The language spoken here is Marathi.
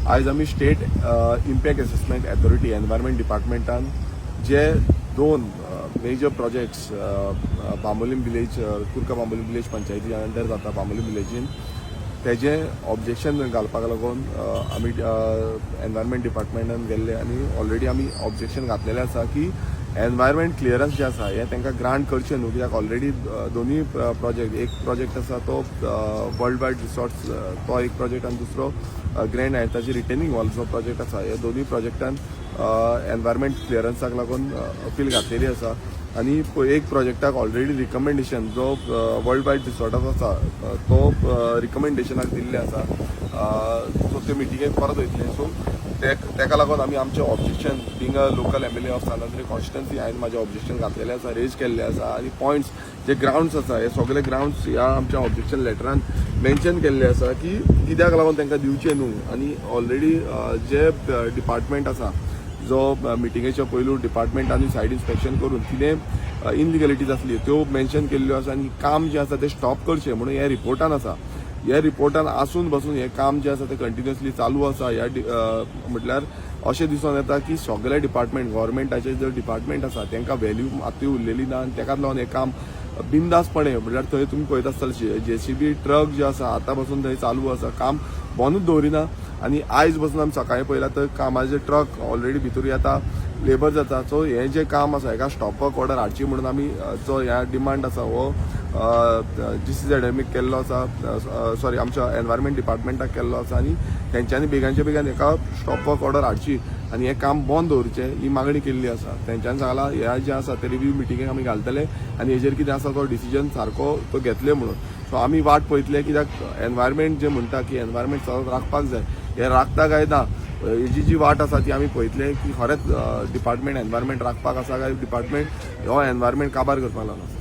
आज आमी state impact assessment authority environment डिपार्टमेंटान जे दोन major projects Bambolim village Curca Bambolim village पंचायती अंडर जाता बांबोलीम विलेजीन तेजे ऑब्जेक्शन घालपाक लागून आमी एनवायरमेंट डिपार्टमेंटान गेल्ले आनी ऑलरेडी आमी ऑब्जेक्शन घातलेलें आसा की एनवायरमेंट क्लियरन्स जे आसा हे तांकां ग्रांट करचें न्हू कित्याक ऑलरेडी दोनूय प्रोजेक्ट एक प्रोजेक्ट आसा तो वर्ल्ड वायड रिसॉर्ट्स तो एक प्रोजेक्ट आनी दुसरो ग्रँड हायताची रिटेनिंग वॉल्सचो प्रोजेक्ट आसा हे दोनूय प्रोजेक्टान एनवायरमेंट क्लियरन्साक लागून अपील घातलेली आसा आनी एक प्रोजेक्टाक ऑलरेडी रिकमेंडेशन जो वर्ल्ड वायड रिसॉर्टाचो आसा तो रिकमेंडेशनाक दिल्ले आसा सो ते मिटिंगेक परत वयतले सो तेका लागून आमी आमचें objection being a local MLA of सालंद्री कॉन्स्टिट्युएन्सी हांवें म्हाजें ऑब्जेक्शन घातलेलें आसा रेज केल्लें आसा आनी पॉयंट्स जे ग्राउंड्स आसा हे सगळे ग्राउंड्स ह्या आमच्या ऑब्जेक्शन लेटरान मेन्शन केल्ले आसा की कित्याक लागून तांकां दिवचें न्हू आनी ऑलरेडी जे डिपार्टमेंट आसा जो मिटिंगेच्या पयलू डिपार्टमेंटांनी सायड इन्स्पेक्शन करून कितें इनलिगलिटीज आसली त्यो मेन्शन केल्ल्यो आसा आनी काम जे आसा ते स्टॉप करचें म्हणून हे रिपोर्टान आसा ह्या रिपोर्टान आसून बसून हे काम जे आसा ते कंटिन्युअसली चालू आसा ह्या म्हटल्यार अशें दिसून येता की सगळे डिपार्टमेंट गव्हर्मेंटाचे जे डिपार्टमेंट आसा तांकां व्हॅल्यू मातूय उरलेली ना आनी ताकाच लागून हें काम बिंदासपणे म्हटल्यार थंय तुमी पळयत आसतले JCB ट्रक जे आसा आतां पासून थंय चालू आसा काम बंदूच दवरिना आनी आयज पासून आमी सकाळीं पळयलां तर कामाचे ट्रक ऑलरेडी भितर येता लेबर जाता सो हें जें काम आसा हेका स्टॉपवर्क ऑर्डर हाडची म्हणून आमी जो ह्या डिमांड आसा हो GCZMक केल्लो आसा सॉरी आमच्या एनवायरमेंट डिपार्टमेंटाक केल्लो आसा आनी तेंच्यांनी बेगांच्या बेगान हेका स्टॉपवर्क ऑर्डर हाडची आनी हें काम बंद दवरचें ही मागणी केल्ली आसा तेंच्यांनी सांगलां ह्या जें आसा ते रिव्यू मिटिंगेक आमी घालतले आनी हेजेर कितें आसा तो डिसिजन सारको तो घेतले म्हणून सो आमी वाट पळयतले कित्याक एनवायरमेंट जें म्हणटा की एनवायरमेंट सदांच राखपाक जाय हे राखता काय ना हेजी जी वाट आसा ती आमी पळयतले की खरेंच डिपार्टमेंट एनवायरमेंट राखपाक आसा काय डिपार्टमेंट हो एनवायरमेंट काबार करपाक लागला